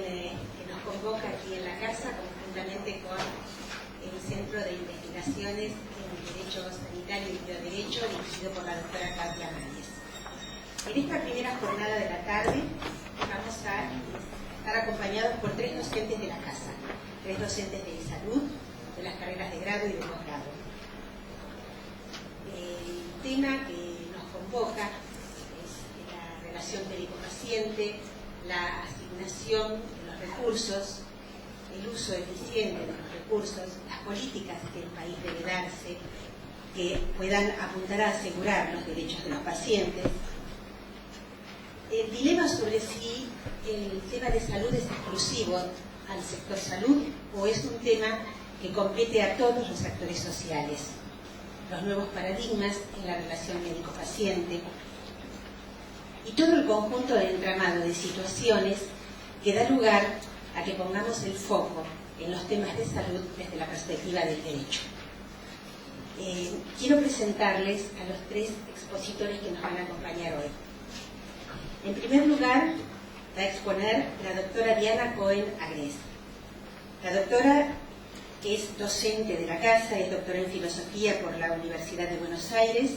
que nos convoca aquí en la casa, conjuntamente con el Centro de Investigaciones en Derecho Sanitario y Bioderecho, dirigido por la doctora Claudia Mañez. En esta primera jornada de la tarde vamos a estar acompañados por 3 docentes de la casa, 3 docentes de salud, de las carreras de grado y de posgrado. El tema que nos convoca es la relación médico-paciente, la asignación de los recursos, el uso eficiente de los recursos, las políticas que el país debe darse, que puedan apuntar a asegurar los derechos de los pacientes. El dilema sobre si el tema de salud es exclusivo al sector salud o es un tema que compete a todos los actores sociales. Los nuevos paradigmas en la relación médico-paciente y todo el conjunto de entramado de situaciones que da lugar a que pongamos el foco en los temas de salud desde la perspectiva del derecho. Quiero presentarles a los 3 expositores que nos van a acompañar hoy. En primer lugar, va a exponer la doctora Diana Cohen Agrés. La doctora, que es docente de la casa, es doctora en filosofía por la Universidad de Buenos Aires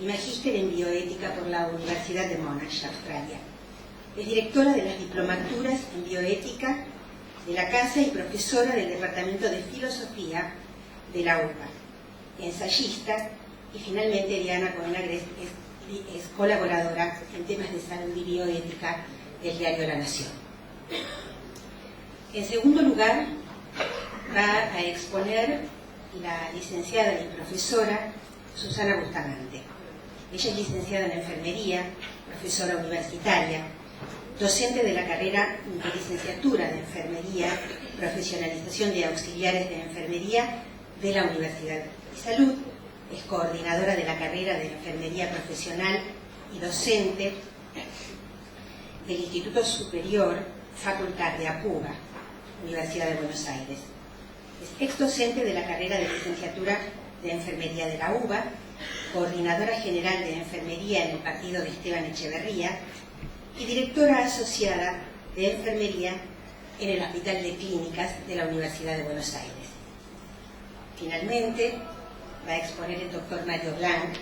y magíster en bioética por la Universidad de Monash, Australia. Es directora de las diplomaturas en bioética de la casa y profesora del Departamento de Filosofía de la UBA. Ensayista y finalmente Diana Cohen Agrés es colaboradora en temas de salud y bioética del diario La Nación. En segundo lugar, va a exponer la licenciada y profesora Susana Bustamante. Ella es licenciada en enfermería, profesora universitaria, docente de la carrera de licenciatura de enfermería, profesionalización de auxiliares de enfermería de la Universidad de Salud, es coordinadora de la carrera de enfermería profesional y docente del Instituto Superior Facultad de APUBA, Universidad de Buenos Aires. Es ex docente de la carrera de licenciatura de enfermería de la UBA, coordinadora general de enfermería en el partido de Esteban Echeverría y directora asociada de enfermería en el Hospital de Clínicas de la Universidad de Buenos Aires. Finalmente, va a exponer el doctor Mario Blanc,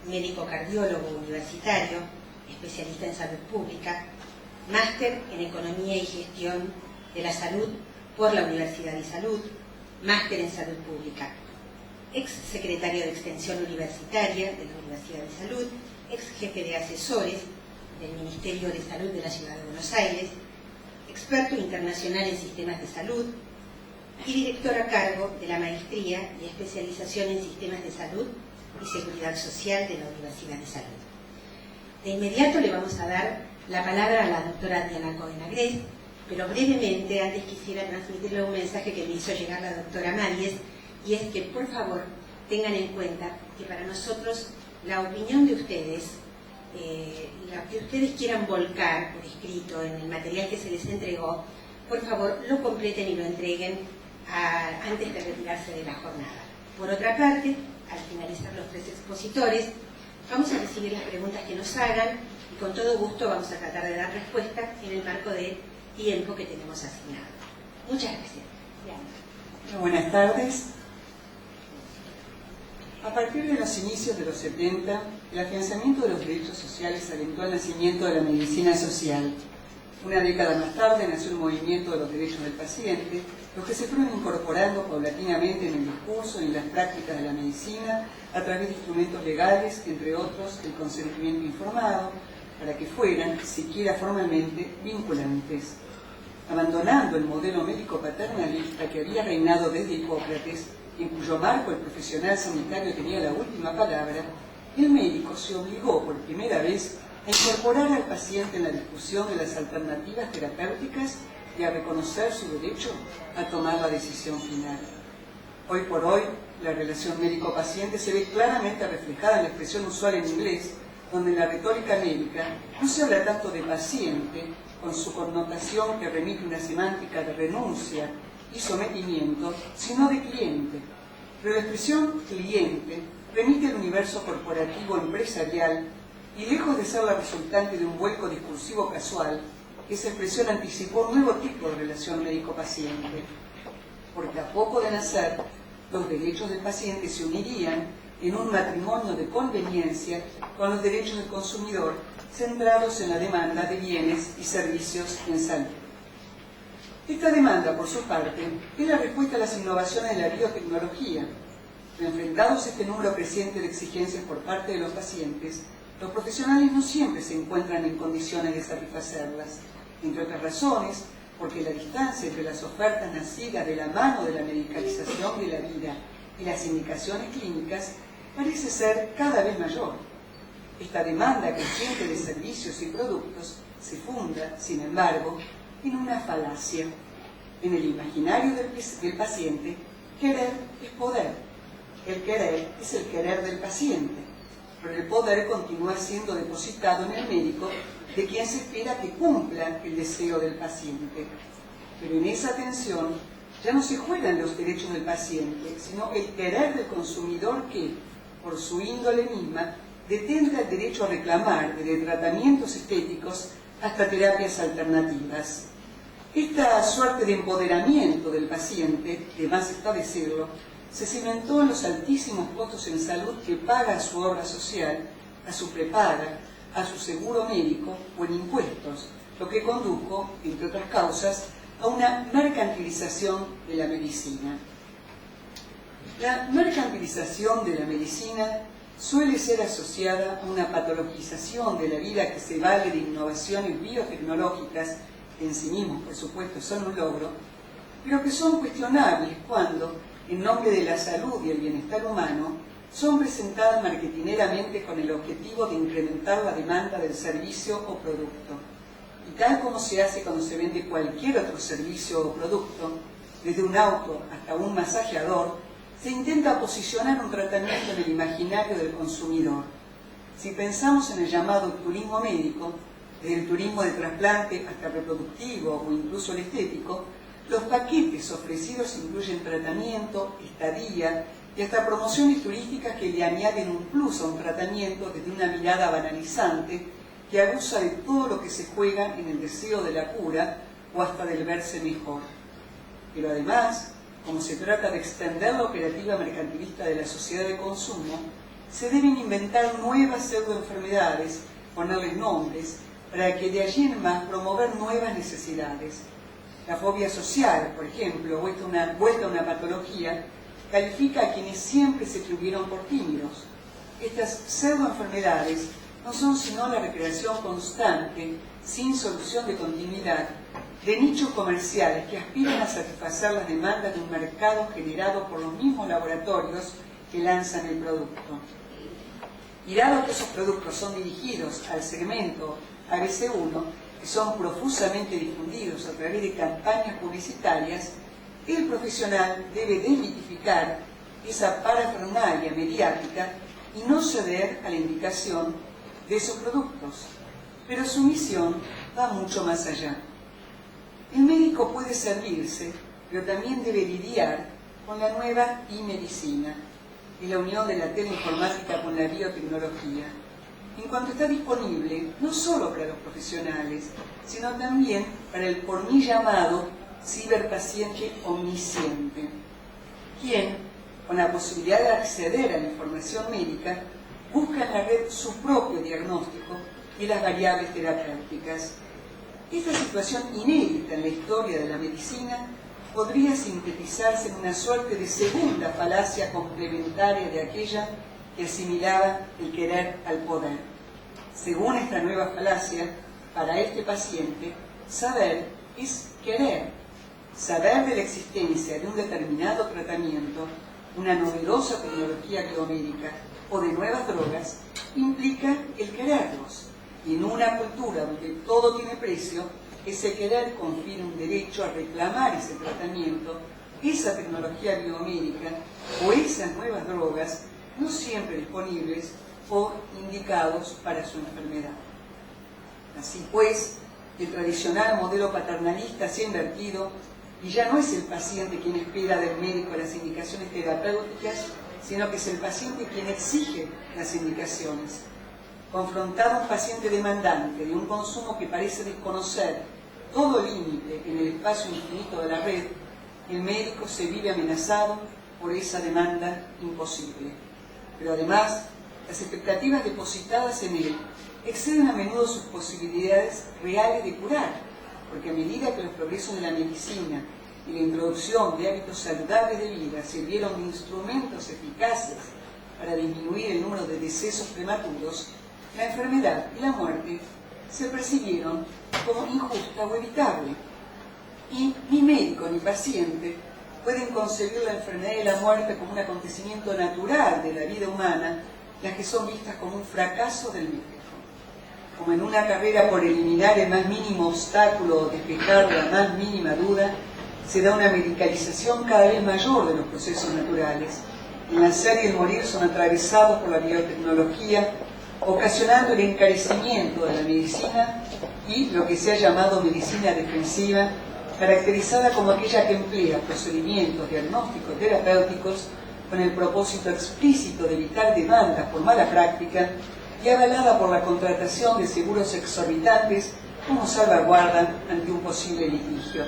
médico cardiólogo universitario, especialista en salud pública, máster en Economía y Gestión de la Salud por la Universidad de Salud, máster en Salud Pública, ex secretario de Extensión Universitaria de la Universidad de Salud, ex jefe de asesores del Ministerio de Salud de la Ciudad de Buenos Aires, experto internacional en sistemas de salud y director a cargo de la maestría y especialización en sistemas de salud y seguridad social de la Universidad de Salud. De inmediato le vamos a dar la palabra a la doctora Diana Cohen Agrés, pero brevemente antes quisiera transmitirle un mensaje que me hizo llegar la doctora Mañez, y es que por favor tengan en cuenta que para nosotros la opinión de ustedes, lo que ustedes quieran volcar por escrito en el material que se les entregó, por favor lo completen y lo entreguen antes de retirarse de la jornada. Por otra parte, al finalizar los 3 expositores, vamos a recibir las preguntas que nos hagan y con todo gusto vamos a tratar de dar respuesta en el marco de tiempo que tenemos asignado. Muchas gracias. Buenas tardes. A partir de los inicios de los 70, el afianzamiento de los derechos sociales alentó el nacimiento de la medicina social. Una década más tarde nació el movimiento de los derechos del paciente, los que se fueron incorporando paulatinamente en el discurso y en las prácticas de la medicina a través de instrumentos legales, entre otros el consentimiento informado, para que fueran, siquiera formalmente, vinculantes. Abandonando el modelo médico-paternalista que había reinado desde Hipócrates, en cuyo marco el profesional sanitario tenía la última palabra, el médico se obligó por primera vez a incorporar al paciente en la discusión de las alternativas terapéuticas y a reconocer su derecho a tomar la decisión final. Hoy por hoy, la relación médico-paciente se ve claramente reflejada en la expresión usual en inglés, donde en la retórica médica no se habla tanto de paciente, con su connotación que remite una semántica de renuncia y sometimiento, sino de cliente. Pero la expresión cliente remite al universo corporativo empresarial y lejos de ser la resultante de un vuelco discursivo casual, esa expresión anticipó un nuevo tipo de relación médico-paciente, porque a poco de nacer, los derechos del paciente se unirían en un matrimonio de conveniencia con los derechos del consumidor, centrados en la demanda de bienes y servicios en salud. Esta demanda, por su parte, es la respuesta a las innovaciones de la biotecnología. Enfrentados a este número creciente de exigencias por parte de los pacientes, los profesionales no siempre se encuentran en condiciones de satisfacerlas, entre otras razones, porque la distancia entre las ofertas nacidas de la mano de la medicalización de la vida y las indicaciones clínicas parece ser cada vez mayor. Esta demanda creciente de servicios y productos se funda, sin embargo, en una falacia. En el imaginario del paciente, querer es poder. El querer es el querer del paciente, pero el poder continúa siendo depositado en el médico, de quien se espera que cumpla el deseo del paciente. Pero en esa tensión ya no se juegan los derechos del paciente, sino el querer del consumidor que, por su índole misma, detenta el derecho a reclamar desde tratamientos estéticos hasta terapias alternativas. Esta suerte de empoderamiento del paciente, de más está decirlo, se cimentó en los altísimos costos en salud que paga a su obra social, a su prepaga, a su seguro médico o en impuestos, lo que condujo, entre otras causas, a una mercantilización de la medicina. La mercantilización de la medicina suele ser asociada a una patologización de la vida que se vale de innovaciones biotecnológicas, que en sí mismos, por supuesto, son un logro, pero que son cuestionables cuando, en nombre de la salud y el bienestar humano, son presentadas marketineramente con el objetivo de incrementar la demanda del servicio o producto. Y tal como se hace cuando se vende cualquier otro servicio o producto, desde un auto hasta un masajeador, se intenta posicionar un tratamiento en el imaginario del consumidor. Si pensamos en el llamado turismo médico, desde el turismo de trasplante hasta el reproductivo o incluso el estético, los paquetes ofrecidos incluyen tratamiento, estadía y hasta promociones turísticas que le añaden un plus a un tratamiento desde una mirada banalizante que abusa de todo lo que se juega en el deseo de la cura o hasta del verse mejor. Pero además, como se trata de extender la operativa mercantilista de la sociedad de consumo, se deben inventar nuevas pseudoenfermedades, ponerles nombres, para que de allí en más promover nuevas necesidades. La fobia social, por ejemplo, vuelta a una patología, califica a quienes siempre se tuvieron por tímidos. Estas pseudoenfermedades no son sino la recreación constante, sin solución de continuidad, de nichos comerciales que aspiran a satisfacer las demandas de un mercado generado por los mismos laboratorios que lanzan el producto. Y dado que esos productos son dirigidos al segmento ABC1, que son profusamente difundidos a través de campañas publicitarias, el profesional debe desmitificar esa parafernalia mediática y no ceder a la indicación de esos productos. Pero su misión va mucho más allá. El médico puede servirse, pero también debe lidiar con la nueva e-medicina y la unión de la teleinformática con la biotecnología, en cuanto está disponible no solo para los profesionales, sino también para el por mí llamado ciberpaciente omnisciente, quien, con la posibilidad de acceder a la información médica, busca en la red su propio diagnóstico y las variables terapéuticas. Esta situación inédita en la historia de la medicina podría sintetizarse en una suerte de segunda falacia complementaria de aquella que asimilaba el querer al poder. Según esta nueva falacia, para este paciente, saber es querer. Saber de la existencia de un determinado tratamiento, una novedosa tecnología biomédica o de nuevas drogas, implica el quererlos. Y en una cultura donde todo tiene precio, ese querer confiere un derecho a reclamar ese tratamiento, esa tecnología biomédica o esas nuevas drogas, no siempre disponibles o indicados para su enfermedad. Así pues, el tradicional modelo paternalista se ha invertido y ya no es el paciente quien espera del médico las indicaciones terapéuticas, sino que es el paciente quien exige las indicaciones. Confrontado a un paciente demandante de un consumo que parece desconocer todo límite en el espacio infinito de la red, el médico se vive amenazado por esa demanda imposible. Pero además, las expectativas depositadas en él exceden a menudo sus posibilidades reales de curar, porque a medida que los progresos de la medicina y la introducción de hábitos saludables de vida sirvieron de instrumentos eficaces para disminuir el número de decesos prematuros, la enfermedad y la muerte se percibieron como injusta o evitable. Y ni médico ni paciente pueden concebir la enfermedad y la muerte como un acontecimiento natural de la vida humana, las que son vistas como un fracaso del médico. Como en una carrera por eliminar el más mínimo obstáculo o despejar la más mínima duda, se da una medicalización cada vez mayor de los procesos naturales. El nacer y el morir son atravesados por la biotecnología, ocasionando el encarecimiento de la medicina y lo que se ha llamado medicina defensiva, caracterizada como aquella que emplea procedimientos diagnósticos terapéuticos con el propósito explícito de evitar demandas por mala práctica y avalada por la contratación de seguros exorbitantes como salvaguarda ante un posible litigio.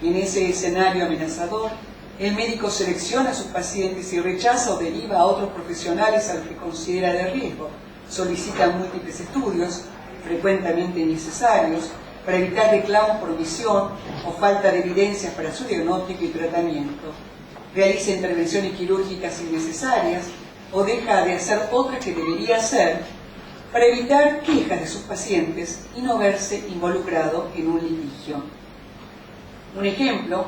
En ese escenario amenazador, el médico selecciona a sus pacientes y rechaza o deriva a otros profesionales a los que considera de riesgo. Solicita múltiples estudios, frecuentemente innecesarios, para evitar reclamos por omisión o falta de evidencias para su diagnóstico y tratamiento. Realiza intervenciones quirúrgicas innecesarias o deja de hacer otras que debería hacer para evitar quejas de sus pacientes y no verse involucrado en un litigio. Un ejemplo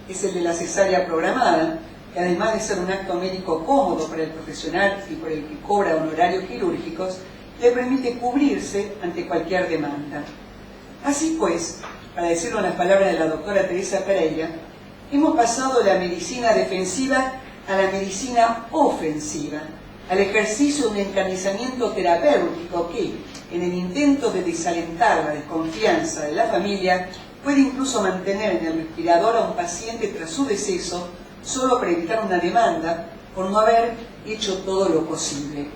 es el de la cesárea programada, que además de ser un acto médico cómodo para el profesional y por el que cobra honorarios quirúrgicos, le permite cubrirse ante cualquier demanda. Así pues, para decirlo en las palabras de la doctora Teresa Pereira, hemos pasado de la medicina defensiva a la medicina ofensiva, al ejercicio de un encarnizamiento terapéutico que, en el intento de desalentar la desconfianza de la familia, puede incluso mantener en el respirador a un paciente tras su deceso solo para evitar una demanda por no haber hecho todo lo posible.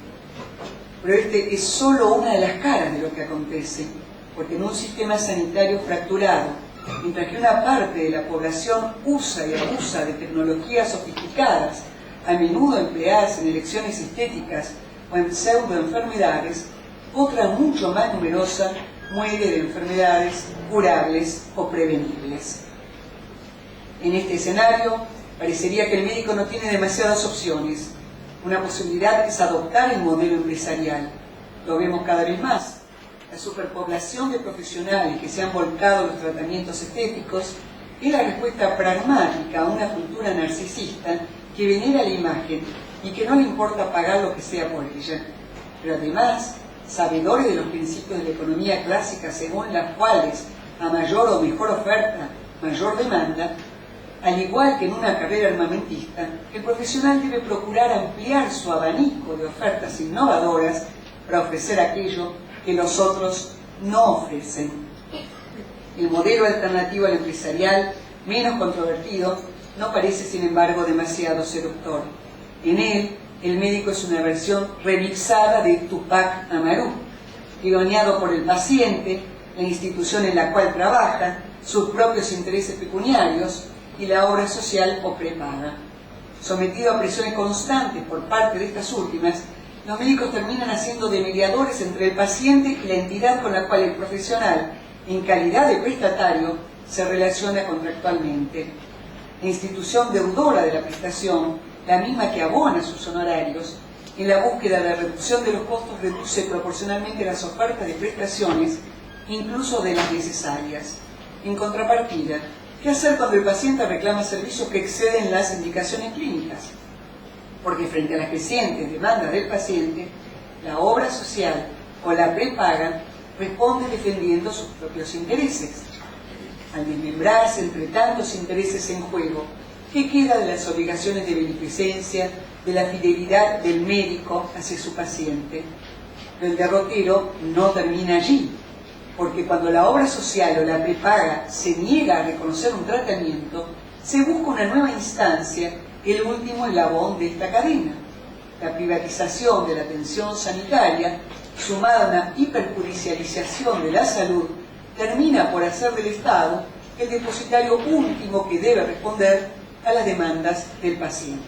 Pero este es solo una de las caras de lo que acontece, porque en un sistema sanitario fracturado, mientras que una parte de la población usa y abusa de tecnologías sofisticadas, a menudo empleadas en elecciones estéticas o en pseudoenfermedades, otra mucho más numerosa muere de enfermedades curables o prevenibles. En este escenario, parecería que el médico no tiene demasiadas opciones. Una posibilidad es adoptar el modelo empresarial. Lo vemos cada vez más. La superpoblación de profesionales que se han volcado a los tratamientos estéticos es la respuesta pragmática a una cultura narcisista que venera la imagen y que no le importa pagar lo que sea por ella. Pero además, sabedores de los principios de la economía clásica según las cuales a mayor o mejor oferta, mayor demanda, al igual que en una carrera armamentista, el profesional debe procurar ampliar su abanico de ofertas innovadoras para ofrecer aquello que los otros no ofrecen. El modelo alternativo al empresarial, menos controvertido, no parece sin embargo demasiado seductor. En él, el médico es una versión remixada de Tupac Amaru, tironeado por el paciente, la institución en la cual trabaja, sus propios intereses pecuniarios y la obra social o prepaga. Sometido a presiones constantes por parte de estas últimas, los médicos terminan haciendo de mediadores entre el paciente y la entidad con la cual el profesional, en calidad de prestatario, se relaciona contractualmente. La institución deudora de la prestación, la misma que abona sus honorarios, en la búsqueda de la reducción de los costos reduce proporcionalmente las ofertas de prestaciones, incluso de las necesarias. En contrapartida, ¿qué hacer cuando el paciente reclama servicios que exceden las indicaciones clínicas? Porque frente a las crecientes demandas del paciente, la obra social o la prepaga responde defendiendo sus propios intereses. Al desmembrarse entre tantos intereses en juego, ¿qué queda de las obligaciones de beneficencia, de la fidelidad del médico hacia su paciente? Pero el derrotero no termina allí, porque cuando la obra social o la prepaga se niega a reconocer un tratamiento, se busca una nueva instancia, el último eslabón de esta cadena. La privatización de la atención sanitaria, sumada a una hiperjudicialización de la salud, termina por hacer del Estado el depositario último que debe responder a las demandas del paciente.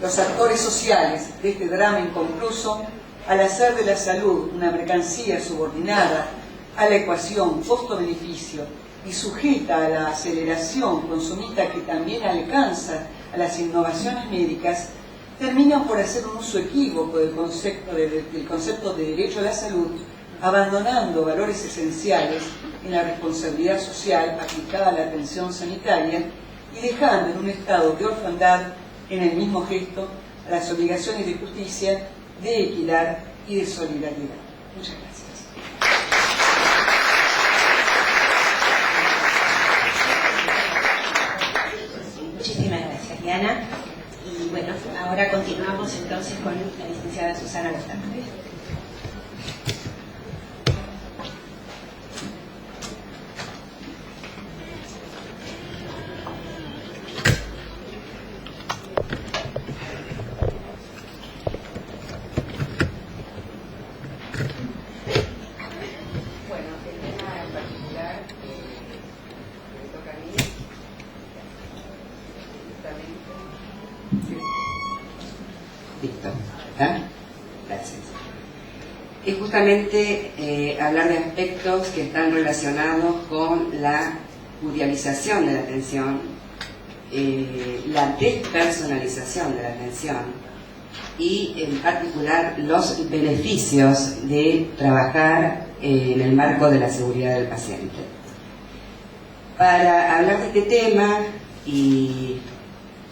Los actores sociales de este drama inconcluso, al hacer de la salud una mercancía subordinada a la ecuación costo-beneficio y sujeta a la aceleración consumista que también alcanza a las innovaciones médicas, terminan por hacer un uso equívoco del concepto de derecho a la salud, abandonando valores esenciales en la responsabilidad social aplicada a la atención sanitaria y dejando en un estado de orfandad, en el mismo gesto, a las obligaciones de justicia, de equidad y de solidaridad. Muchas gracias. Muchísimas gracias, Diana. Y bueno, ahora continuamos entonces con la licenciada Susana Lozano. Listo. Gracias. Es justamente hablar de aspectos que están relacionados con la judicialización de la atención, la despersonalización de la atención y en particular los beneficios de trabajar en el marco de la seguridad del paciente. Para hablar de este tema y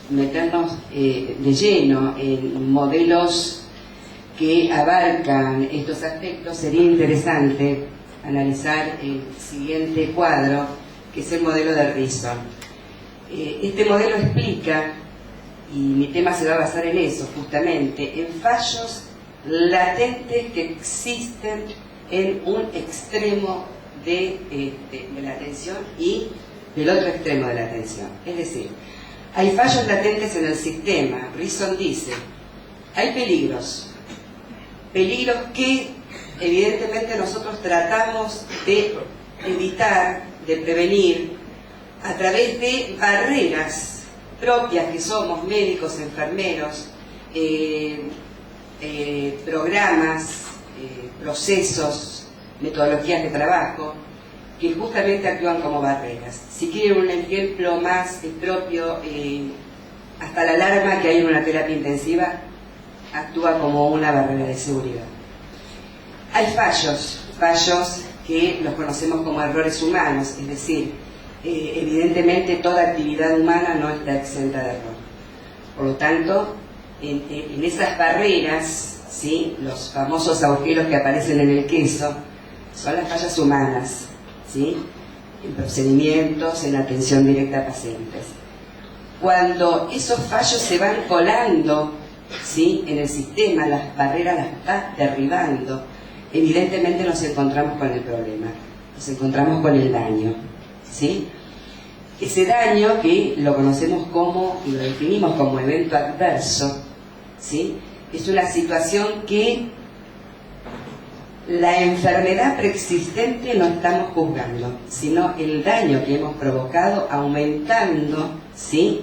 meternos de lleno en modelos que abarcan estos aspectos, sería interesante analizar el siguiente cuadro, que es el modelo de Rison. Este modelo explica, y mi tema se va a basar en eso, justamente, en fallos latentes que existen en un extremo de la atención y del otro extremo de la atención. Es decir, hay fallos latentes en el sistema. Rison dice, hay peligros que evidentemente nosotros tratamos de evitar, de prevenir, a través de barreras propias que somos médicos, enfermeros, programas, procesos, metodologías de trabajo, que justamente actúan como barreras. Si quieren un ejemplo más propio, hasta la alarma que hay en una terapia intensiva actúa como una barrera de seguridad. Hay fallos que los conocemos como errores humanos, es decir, evidentemente toda actividad humana no está exenta de error. Por lo tanto, en esas barreras, ¿sí?, los famosos agujeros que aparecen en el queso, son las fallas humanas, ¿sí?, en procedimientos, en atención directa a pacientes. Cuando esos fallos se van colando, ¿sí?, en el sistema, las barreras las va derribando, evidentemente nos encontramos con el problema, nos encontramos con el daño, ¿sí? Ese daño que lo conocemos como, y lo definimos como evento adverso, ¿sí?, es una situación que la enfermedad preexistente no estamos juzgando, sino el daño que hemos provocado, aumentando, ¿sí?,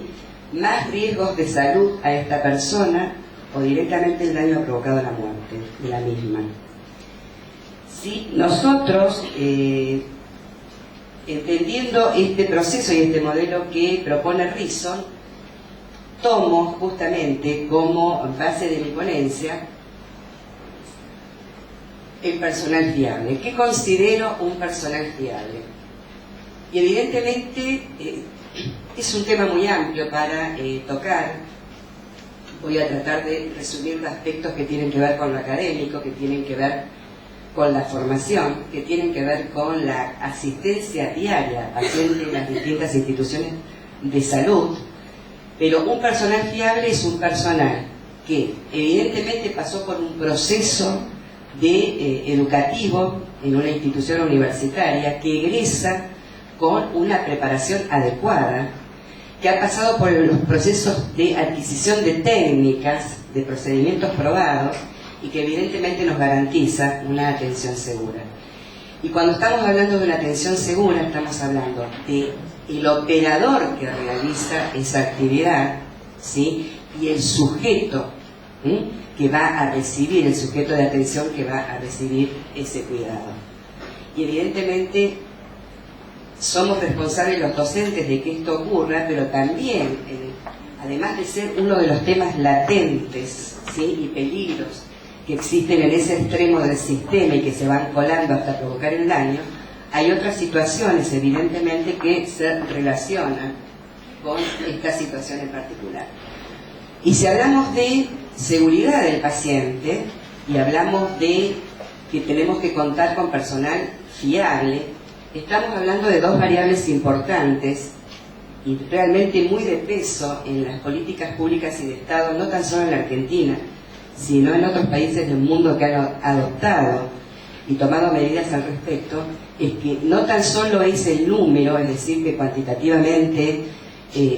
más riesgos de salud a esta persona o directamente el daño ha provocado la muerte de la misma. Si nosotros, entendiendo este proceso y este modelo que propone Rison, tomo justamente como base de mi ponencia el personal fiable. ¿Qué considero un personal fiable? Y evidentemente es un tema muy amplio para tocar. Voy a tratar de resumir los aspectos que tienen que ver con lo académico, que tienen que ver con la formación, que tienen que ver con la asistencia diaria a pacientes en las distintas instituciones de salud. Pero un personal fiable es un personal que evidentemente pasó por un proceso educativo en una institución universitaria, que egresa con una preparación adecuada, que ha pasado por los procesos de adquisición de técnicas, de procedimientos probados, y que evidentemente nos garantiza una atención segura. Y cuando estamos hablando de una atención segura, estamos hablando de el operador que realiza esa actividad, ¿sí? Y el sujeto, ¿sí?, que va a recibir, el sujeto de atención que va a recibir ese cuidado. Y evidentemente somos responsables los docentes de que esto ocurra, pero también, además de ser uno de los temas latentes, ¿sí?, y peligros que existen en ese extremo del sistema y que se van colando hasta provocar el daño, hay otras situaciones evidentemente que se relacionan con esta situación en particular. Y si hablamos de seguridad del paciente y hablamos de que tenemos que contar con personal fiable, estamos hablando de dos variables importantes y realmente muy de peso en las políticas públicas y de Estado, no tan solo en la Argentina, sino en otros países del mundo que han adoptado y tomado medidas al respecto. Es que no tan solo es el número, es decir, que cuantitativamente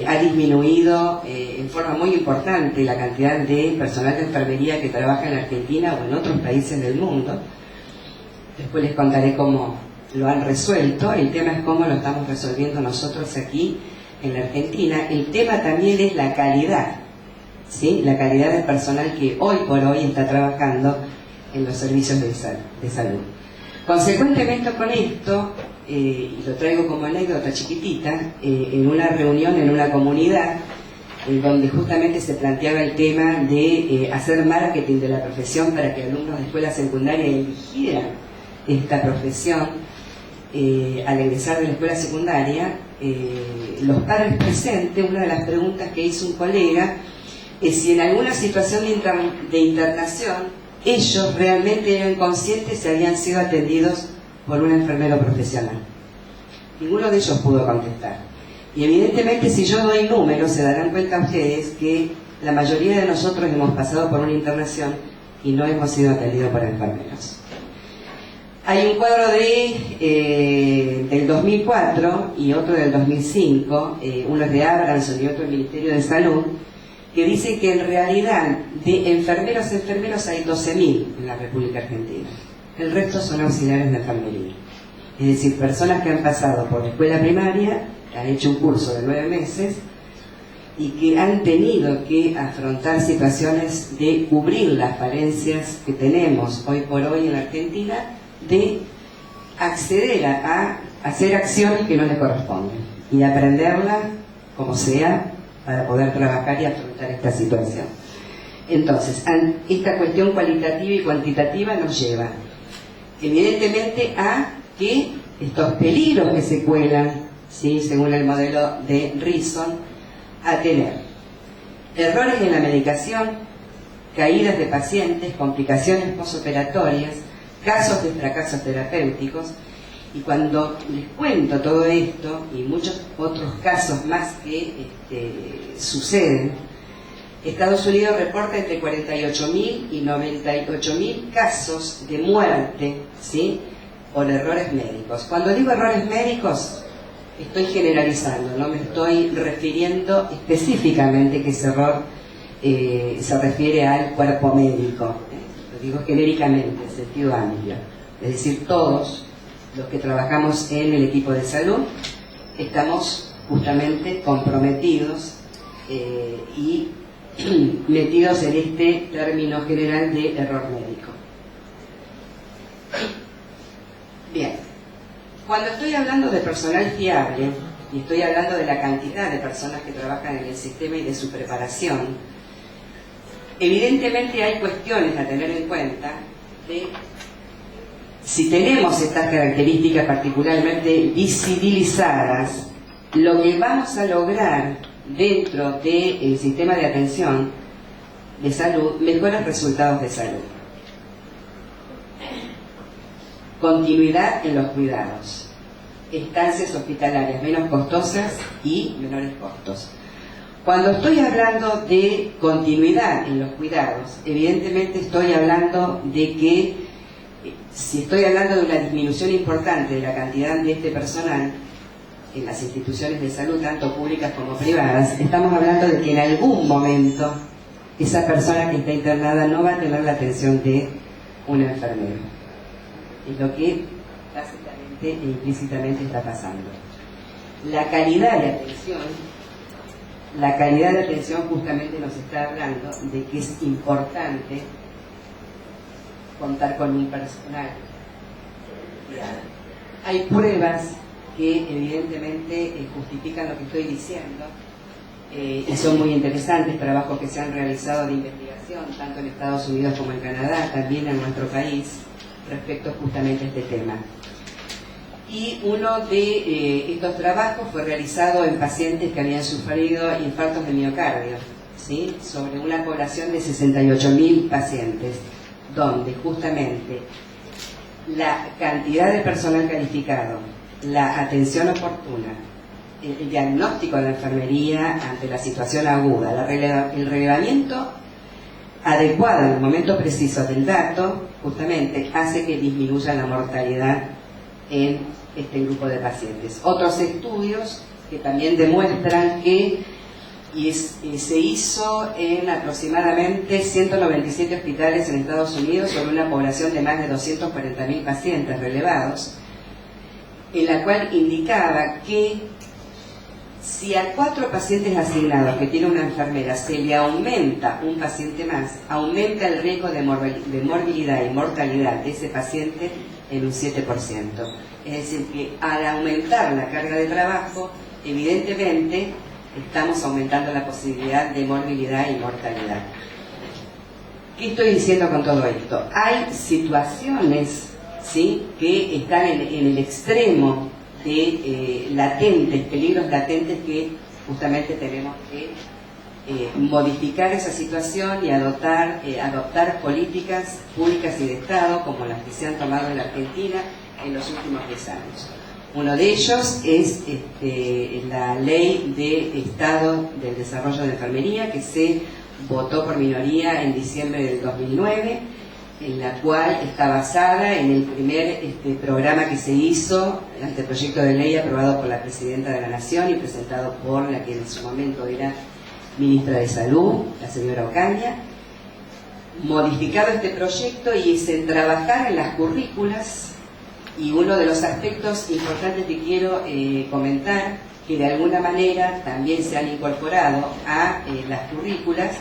ha disminuido en forma muy importante la cantidad de personal de enfermería que trabaja en Argentina o en otros países del mundo. Después les contaré cómo lo han resuelto. El tema es cómo lo estamos resolviendo nosotros aquí en la Argentina. El tema también es la calidad, ¿sí? La calidad del personal que hoy por hoy está trabajando en los servicios de salud. Consecuentemente con esto, y lo traigo como anécdota chiquitita, en una reunión en una comunidad donde justamente se planteaba el tema de hacer marketing de la profesión para que alumnos de escuela secundaria eligieran esta profesión al ingresar de la escuela secundaria, los padres presentes, una de las preguntas que hizo un colega es si en alguna situación de internación ellos realmente eran conscientes si habían sido atendidos por un enfermero profesional. Ninguno de ellos pudo contestar. Y evidentemente, si yo doy números, se darán cuenta ustedes que la mayoría de nosotros hemos pasado por una internación y no hemos sido atendidos por enfermeros. Hay un cuadro del 2004 y otro del 2005, uno es de Abramson y otro del Ministerio de Salud, que dice que en realidad de enfermeros hay 12.000 en la República Argentina. El resto son auxiliares de enfermería. Es decir, personas que han pasado por la escuela primaria, que han hecho un curso de 9 meses y que han tenido que afrontar situaciones de cubrir las falencias que tenemos hoy por hoy en la Argentina, de acceder a hacer acciones que no les corresponden y aprenderlas como sea para poder trabajar y afrontar esta situación. Entonces, esta cuestión cualitativa y cuantitativa nos lleva evidentemente a que estos peligros que se cuelan, ¿sí?, según el modelo de Reason, a tener errores en la medicación, caídas de pacientes, complicaciones posoperatorias, casos de fracasos terapéuticos. Y cuando les cuento todo esto y muchos otros casos más que suceden, Estados Unidos reporta entre 48.000 y 98.000 casos de muerte, ¿sí?, por errores médicos. Cuando digo errores médicos, estoy generalizando, no me estoy refiriendo específicamente que ese error se refiere al cuerpo médico. Lo digo genéricamente, en sentido amplio. Es decir, todos los que trabajamos en el equipo de salud estamos justamente comprometidos y metidos en este término general de error médico. Bien, cuando estoy hablando de personal fiable y estoy hablando de la cantidad de personas que trabajan en el sistema y de su preparación, evidentemente hay cuestiones a tener en cuenta de si tenemos estas características particularmente visibilizadas, lo que vamos a lograr dentro del sistema de atención de salud, mejores resultados de salud. Continuidad en los cuidados, estancias hospitalarias menos costosas y menores costos. Cuando estoy hablando de continuidad en los cuidados, evidentemente estoy hablando de que si estoy hablando de una disminución importante de la cantidad de este personal en las instituciones de salud, tanto públicas como privadas, estamos hablando de que en algún momento esa persona que está internada no va a tener la atención de un enfermero. Es lo que básicamente e implícitamente está pasando. La calidad de atención justamente nos está hablando de que es importante contar con un personal. Hay pruebas que evidentemente justifican lo que estoy diciendo y son muy interesantes, trabajos que se han realizado de investigación tanto en Estados Unidos como en Canadá, también en nuestro país, respecto justamente a este tema. Y uno de estos trabajos fue realizado en pacientes que habían sufrido infartos de miocardio, ¿sí?, sobre una población de 68.000 pacientes, donde justamente la cantidad de personal calificado, la atención oportuna, el diagnóstico de la enfermería ante la situación aguda, el relevamiento adecuado en el momento preciso del dato, justamente hace que disminuya la mortalidad en este grupo de pacientes. Otros estudios que también demuestran que se hizo en aproximadamente 197 hospitales en Estados Unidos sobre una población de más de 240.000 pacientes relevados, en la cual indicaba que si a 4 pacientes asignados que tiene una enfermera se le aumenta un paciente más, aumenta el riesgo de morbilidad y mortalidad de ese paciente en un 7%. Es decir, que al aumentar la carga de trabajo, evidentemente estamos aumentando la posibilidad de morbilidad y mortalidad. ¿Qué estoy diciendo con todo esto? Hay situaciones, ¿sí?, que están en el extremo de latentes, peligros latentes, que justamente tenemos que modificar esa situación y adoptar políticas públicas y de Estado como las que se han tomado en la Argentina en los últimos 10 años. Uno de ellos es la Ley de Estado del Desarrollo de Enfermería, que se votó por minoría en diciembre del 2009, en la cual está basada en el primer programa que se hizo, anteproyecto de ley aprobado por la Presidenta de la Nación y presentado por la que en su momento era Ministra de Salud, la señora Ocaña. Modificado este proyecto y es en trabajar en las currículas. Y uno de los aspectos importantes que quiero comentar, que de alguna manera también se han incorporado a las currículas,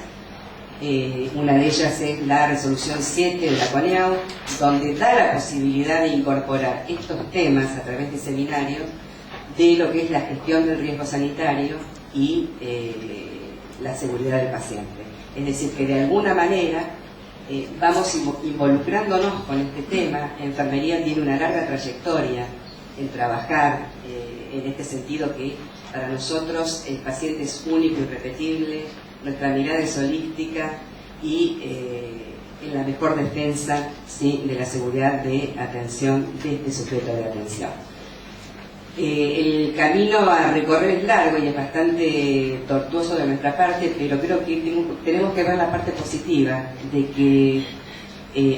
una de ellas es la resolución 7 de la CONEAU, donde da la posibilidad de incorporar estos temas a través de seminarios de lo que es la gestión del riesgo sanitario y la seguridad del paciente. Es decir, que de alguna manera vamos involucrándonos con este tema. Enfermería tiene una larga trayectoria en trabajar en este sentido, que para nosotros el paciente es único y irrepetible, nuestra mirada es holística y en la mejor defensa, ¿sí?, de la seguridad de atención de este sujeto de atención. El camino a recorrer es largo y es bastante tortuoso de nuestra parte, pero creo que tenemos que ver la parte positiva de que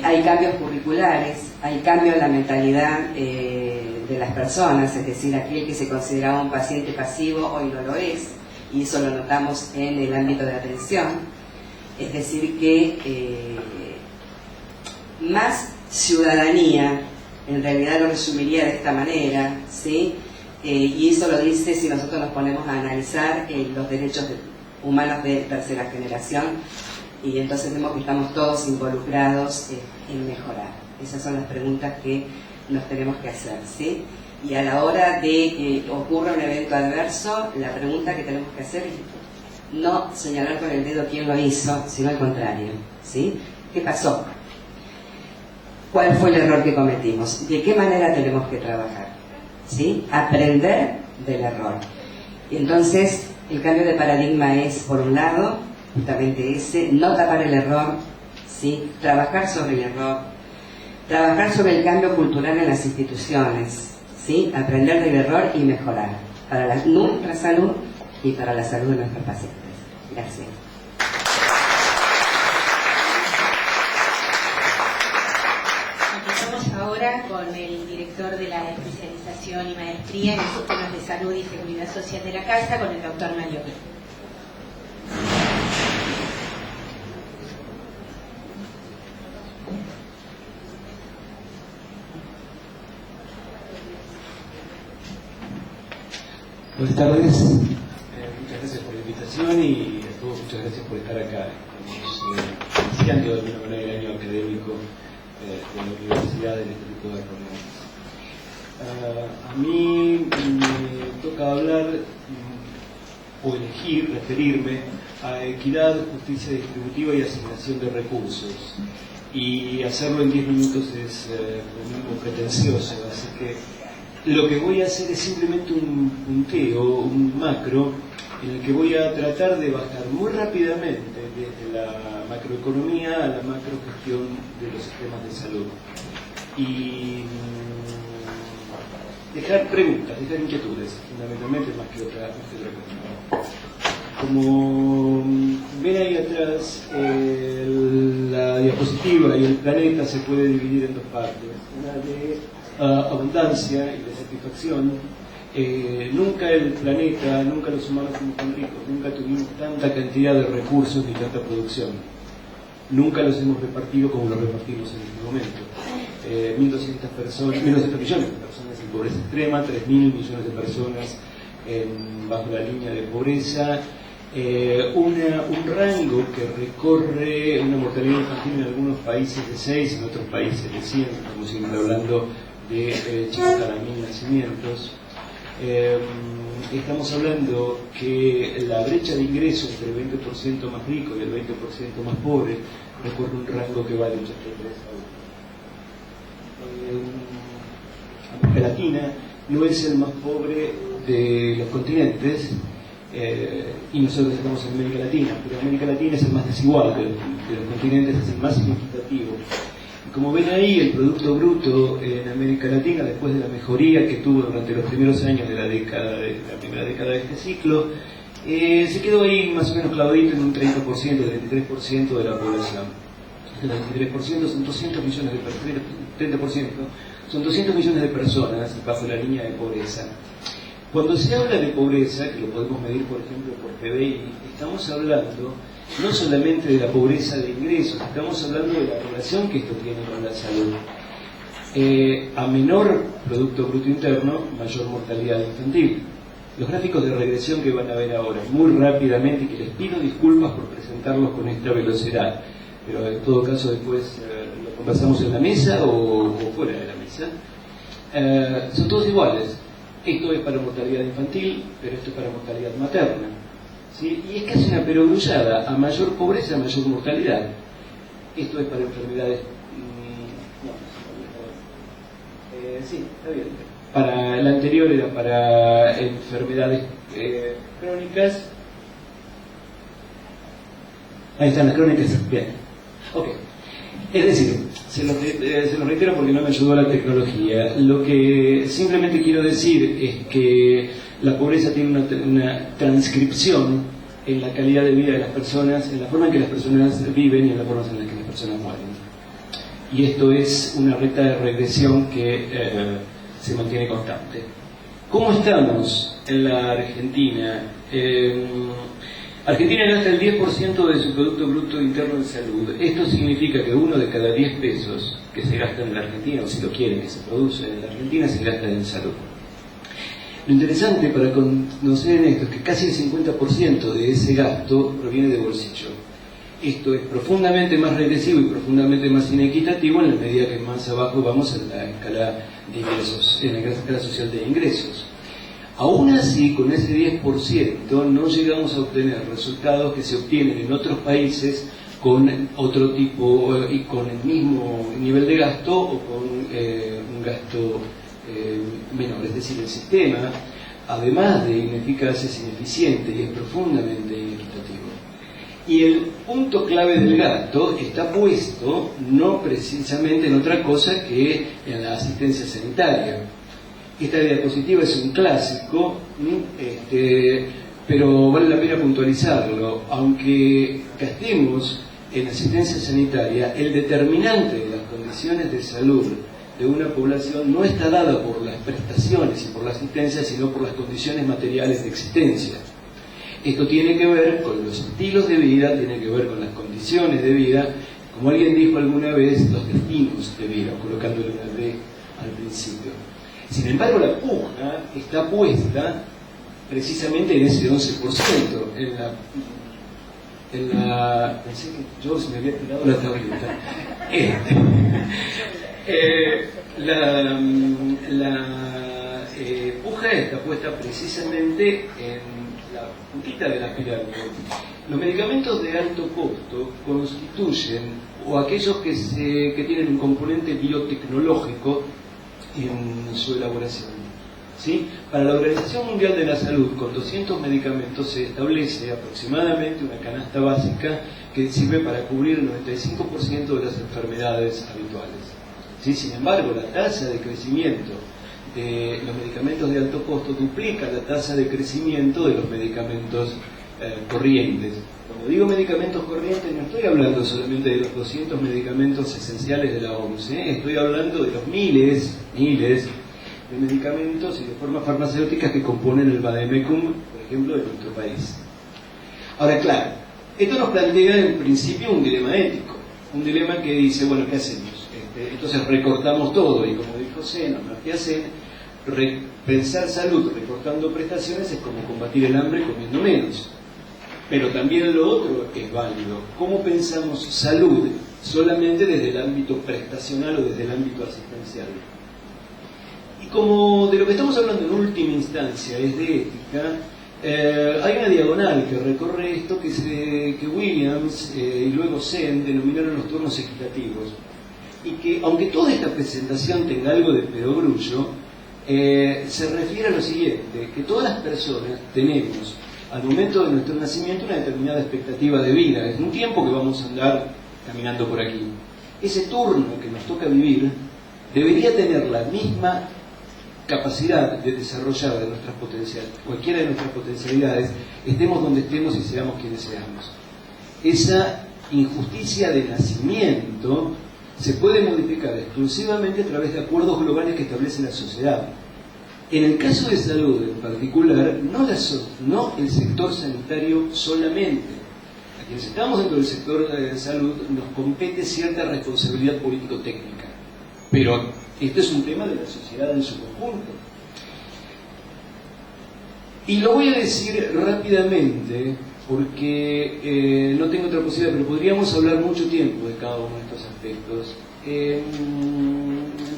hay cambios curriculares, hay cambio en la mentalidad de las personas, es decir, aquel que se consideraba un paciente pasivo hoy no lo es, y eso lo notamos en el ámbito de atención. Es decir, que más ciudadanía, en realidad lo resumiría de esta manera, ¿sí? Y eso lo dice si nosotros nos ponemos a analizar los derechos humanos de tercera generación, y entonces vemos que estamos todos involucrados en mejorar. Esas son las preguntas que nos tenemos que hacer, ¿sí? Y a la hora de que ocurra un evento adverso, la pregunta que tenemos que hacer es no señalar con el dedo quién lo hizo, sino al contrario, ¿sí? ¿Qué pasó? ¿Cuál fue el error que cometimos? ¿De qué manera tenemos que trabajar? ¿Sí? Aprender del error. Y entonces, el cambio de paradigma es, por un lado, justamente ese, no tapar el error, ¿sí?, trabajar sobre el error, trabajar sobre el cambio cultural en las instituciones, ¿sí?, aprender del error y mejorar para nuestra salud y para la salud de nuestros pacientes. Gracias. Empezamos ahora con el director de la especialización y maestría en sistemas de salud y seguridad social de la Casa, con el doctor Mario Pérez. Buenas tardes, muchas gracias por la invitación y a todos muchas gracias por estar acá. Estamos iniciando de alguna manera el año académico de la universidad en este tipo de reuniones. A mí me toca hablar o elegir, referirme a equidad, justicia distributiva y asignación de recursos. Y hacerlo en 10 minutos es muy pretencioso, así que lo que voy a hacer es simplemente un punteo, un macro, en el que voy a tratar de bajar muy rápidamente desde la macroeconomía a la macrogestión de los sistemas de salud. Y dejar preguntas, dejar inquietudes, fundamentalmente más que otra cosa. Como ven ahí atrás, la diapositiva y el planeta se puede dividir en dos partes. Una de abundancia y de satisfacción. Nunca el planeta, nunca los humanos fuimos tan ricos, nunca tuvimos tanta cantidad de recursos ni tanta producción. Nunca los hemos repartido como los repartimos en este momento. 1.200 millones de personas en pobreza extrema, 3.000 millones de personas bajo la línea de pobreza, un rango que recorre una mortalidad infantil en algunos países de 6, en otros países de 100, estamos siempre hablando de chicos cada 1.000 nacimientos. Estamos hablando que la brecha de ingresos entre el 20% más rico y el 20% más pobre recorre un rango que va de 83 a 1. América Latina no es el más pobre de los continentes, y nosotros estamos en América Latina, pero América Latina es el más desigual de los continentes, es el más inequitativo. Como ven ahí, el Producto Bruto en América Latina, después de la mejoría que tuvo durante los primeros años de la primera década de este ciclo, se quedó ahí más o menos clavadito en un 30%, 33% de la población. El 23% son 200 millones de personas, 30% son 200 millones de personas bajo la línea de pobreza. Cuando se habla de pobreza, que lo podemos medir por ejemplo por PBI, estamos hablando no solamente de la pobreza de ingresos, estamos hablando de la relación que esto tiene con la salud. A menor Producto Bruto Interno, mayor mortalidad infantil. Los gráficos de regresión que van a ver ahora, muy rápidamente, que les pido disculpas por presentarlos con esta velocidad, pero en todo caso después lo conversamos en la mesa o fuera de la mesa, son todos iguales. Esto es para mortalidad infantil, pero esto es para mortalidad materna. ¿Sí? Y es casi una perogrullada, a mayor pobreza, a mayor mortalidad. Esto es para enfermedades... sí, está bien. Para el anterior era para enfermedades crónicas. Ahí están las crónicas, bien. Ok. Es decir, se lo reitero porque no me ayudó la tecnología. Lo que simplemente quiero decir es que la pobreza tiene una transcripción en la calidad de vida de las personas, en la forma en que las personas viven y en la forma en la que las personas mueren. Y esto es una recta de regresión que se mantiene constante. ¿Cómo estamos en la Argentina? Argentina gasta el 10% de su Producto Bruto Interno en salud. Esto significa que 1 de cada 10 pesos que se gastan en la Argentina, o si lo quieren que se produce en la Argentina, se gastan en salud. Lo interesante para conocer en esto es que casi el 50% de ese gasto proviene de bolsillo. Esto es profundamente más regresivo y profundamente más inequitativo en la medida que más abajo vamos en la escala de ingresos, en la escala social de ingresos. Aún así, con ese 10% no llegamos a obtener resultados que se obtienen en otros países con otro tipo y con el mismo nivel de gasto o con un gasto menor. Es decir, el sistema, además de ineficaz, es ineficiente y es profundamente inequitativo. Y el punto clave del gasto está puesto no precisamente en otra cosa que en la asistencia sanitaria. Esta diapositiva es un clásico, pero vale la pena puntualizarlo. Aunque gastemos en asistencia sanitaria, el determinante de las condiciones de salud de una población no está dada por las prestaciones y por la asistencia, sino por las condiciones materiales de existencia. Esto tiene que ver con los estilos de vida, tiene que ver con las condiciones de vida, como alguien dijo alguna vez, los destinos de vida, colocándole una D al principio. Sin embargo, la pugna está puesta precisamente en ese 11%, pensé que yo se me había tirado la tableta. La puja está puesta precisamente en la puntita de la pirámide. Los medicamentos de alto costo constituyen, o aquellos que tienen un componente biotecnológico en su elaboración. ¿Sí? Para la Organización Mundial de la Salud, con 200 medicamentos se establece aproximadamente una canasta básica que sirve para cubrir el 95% de las enfermedades habituales. ¿Sí? Sin embargo, la tasa de crecimiento de los medicamentos de alto costo duplica la tasa de crecimiento de los medicamentos corrientes. Cuando digo medicamentos corrientes, no estoy hablando solamente de los 200 medicamentos esenciales de la OMS, estoy hablando de los miles de medicamentos y de formas farmacéuticas que componen el vademecum, por ejemplo, de nuestro país. Ahora, claro, esto nos plantea en principio un dilema ético, un dilema que dice, bueno, ¿qué hacemos? Entonces recortamos todo, y como dijo Sen, Amartya Sen, pensar salud recortando prestaciones es como combatir el hambre comiendo menos. Pero también lo otro es válido. ¿Cómo pensamos salud solamente desde el ámbito prestacional o desde el ámbito asistencial? Y como de lo que estamos hablando en última instancia es de ética, hay una diagonal que recorre esto que Williams y luego Sen denominaron los turnos equitativos. Y que, aunque toda esta presentación tenga algo de pedogrullo, se refiere a lo siguiente, que todas las personas tenemos al momento de nuestro nacimiento una determinada expectativa de vida, es un tiempo que vamos a andar caminando por aquí. Ese turno que nos toca vivir debería tener la misma capacidad de desarrollar de nuestras potencialidades, cualquiera de nuestras potencialidades, estemos donde estemos y seamos quienes seamos. Esa injusticia de nacimiento se puede modificar exclusivamente a través de acuerdos globales que establece la sociedad. En el caso de salud en particular, no el sector sanitario solamente. A quienes estamos dentro del sector de salud nos compete cierta responsabilidad político-técnica. Pero este es un tema de la sociedad en su conjunto. Y lo voy a decir rápidamente, porque no tengo otra posibilidad, pero podríamos hablar mucho tiempo de cada uno de estos aspectos.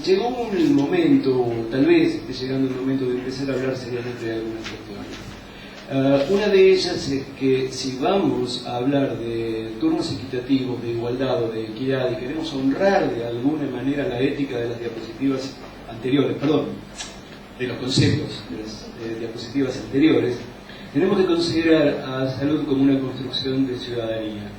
Llegó un momento, tal vez esté llegando el momento de empezar a hablar seriamente de algunas cuestiones. Una de ellas es que si vamos a hablar de turnos equitativos, de igualdad o de equidad, y queremos honrar de alguna manera la ética de las diapositivas anteriores, de los conceptos de las diapositivas anteriores, tenemos que considerar a salud como una construcción de ciudadanía.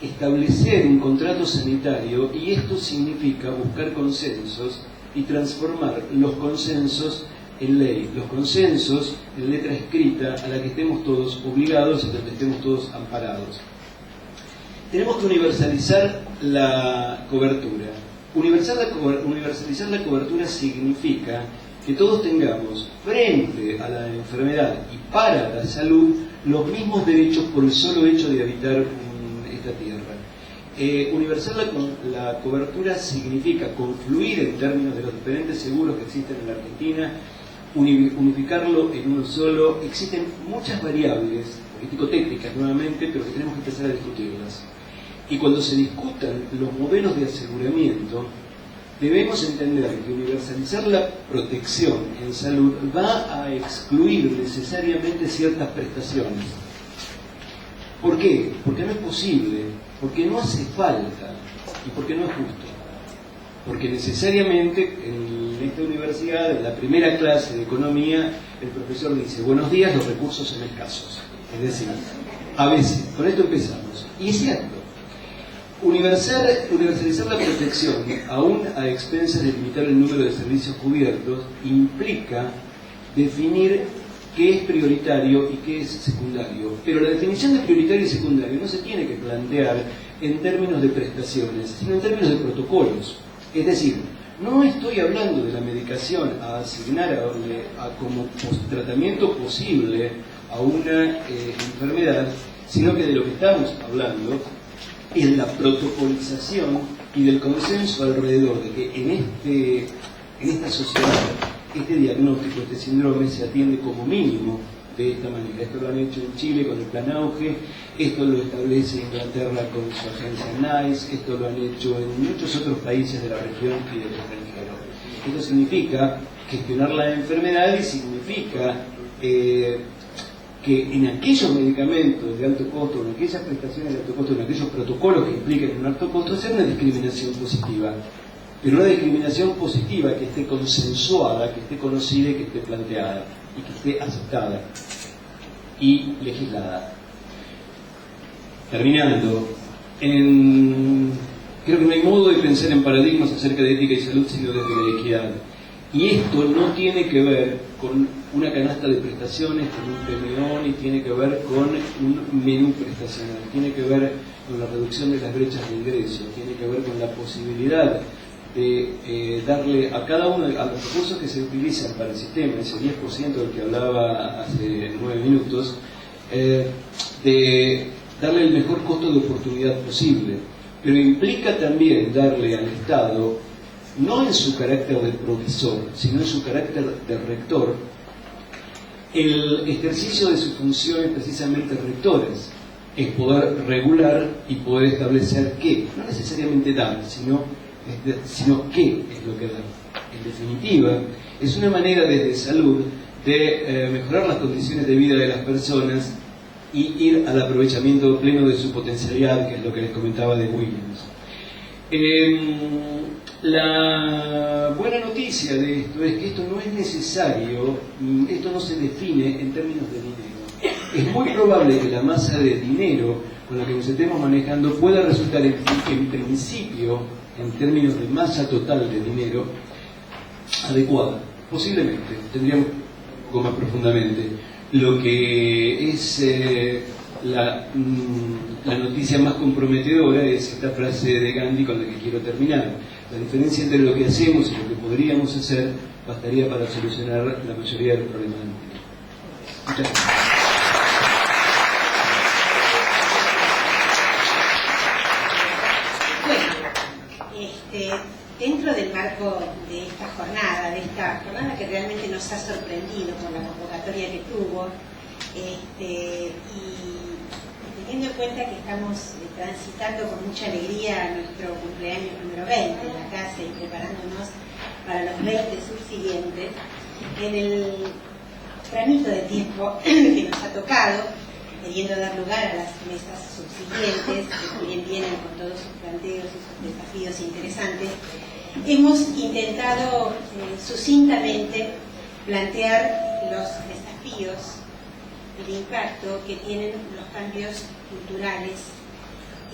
Establecer un contrato sanitario, y esto significa buscar consensos y transformar los consensos en ley, los consensos en letra escrita a la que estemos todos obligados y donde estemos todos amparados. Tenemos que universalizar la cobertura. Universalizar la cobertura significa que todos tengamos frente a la enfermedad y para la salud los mismos derechos por el solo hecho de habitar esta tierra. Universal la cobertura significa confluir en términos de los diferentes seguros que existen en la Argentina, unificarlo en uno solo. Existen muchas variables político-técnicas nuevamente, pero que tenemos que empezar a discutirlas. Y cuando se discutan los modelos de aseguramiento, debemos entender que universalizar la protección en salud va a excluir necesariamente ciertas prestaciones. ¿Por qué? Porque no es posible, porque no hace falta y porque no es justo. Porque necesariamente en esta universidad, en la primera clase de economía, el profesor dice: buenos días, los recursos son escasos. Es decir, a veces, con esto empezamos. Y es cierto, universalizar la protección, aún a expensas de limitar el número de servicios cubiertos, implica definir qué es prioritario y qué es secundario. Pero la definición de prioritario y secundario no se tiene que plantear en términos de prestaciones, sino en términos de protocolos. Es decir, no estoy hablando de la medicación a asignar como tratamiento posible a una enfermedad, sino que de lo que estamos hablando es de la protocolización y del consenso alrededor de que en esta sociedad este diagnóstico, este síndrome se atiende como mínimo de esta manera. Esto lo han hecho en Chile con el Plan Auge, esto lo establece Inglaterra con su agencia NICE, esto lo han hecho en muchos otros países de la región y del extranjero. Esto significa gestionar la enfermedad y significa que en aquellos medicamentos de alto costo, en aquellas prestaciones de alto costo, en aquellos protocolos que impliquen un alto costo, hacer una discriminación positiva. Pero una discriminación positiva que esté consensuada, que esté conocida y que esté planteada, y que esté aceptada y legislada. Terminando, creo que no hay modo de pensar en paradigmas acerca de ética y salud sino desde la equidad. Y esto no tiene que ver con una canasta de prestaciones, con un PMO, ni tiene que ver con un menú prestacional, tiene que ver con la reducción de las brechas de ingreso, tiene que ver con la posibilidad de darle a cada uno, a los recursos que se utilizan para el sistema, ese 10% del que hablaba hace 9 minutos, de darle el mejor costo de oportunidad posible. Pero implica también darle al Estado, no en su carácter de provisor, sino en su carácter de rector, el ejercicio de sus funciones precisamente rectoras, es poder regular y poder establecer qué, no necesariamente dar, sino qué es lo que dar. En definitiva, es una manera desde salud de mejorar las condiciones de vida de las personas y ir al aprovechamiento pleno de su potencialidad, que es lo que les comentaba de Williams. La buena noticia de esto es que esto no es necesario, esto no se define en términos de dinero. Es muy probable que la masa de dinero con la que nos estemos manejando pueda resultar en principio, en términos de masa total de dinero, adecuada. Posiblemente, tendríamos un poco más profundamente. Lo que es la noticia más comprometedora es esta frase de Gandhi con la que quiero terminar. La diferencia entre lo que hacemos y lo que podríamos hacer bastaría para solucionar la mayoría de los problemas del mundo. Muchas gracias. Dentro del marco de esta jornada que realmente nos ha sorprendido por la convocatoria que tuvo, y teniendo en cuenta que estamos transitando con mucha alegría nuestro cumpleaños número 20 en la casa y preparándonos para los 20 subsiguientes, en el tramito de tiempo que nos ha tocado, queriendo dar lugar a las mesas subsiguientes, que también vienen con todos sus planteos y sus desafíos interesantes, hemos intentado sucintamente plantear los desafíos, el impacto que tienen los cambios culturales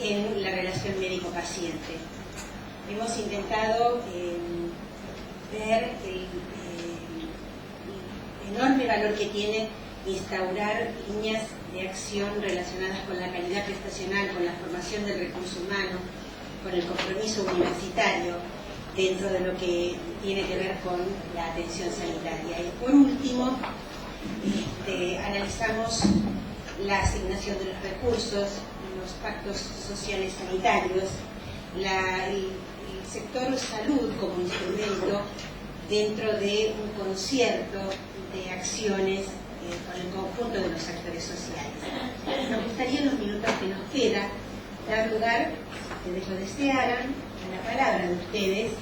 en la relación médico-paciente. Hemos intentado ver el enorme valor que tiene instaurar líneas de acción relacionadas con la calidad prestacional, con la formación del recurso humano, con el compromiso universitario dentro de lo que tiene que ver con la atención sanitaria. Y por último, analizamos la asignación de los recursos, los pactos sociales sanitarios, el sector salud como instrumento dentro de un concierto de acciones con el conjunto de los actores sociales. Nos gustaría en los minutos que nos queda dar lugar, si ustedes lo desearan, a la palabra de ustedes,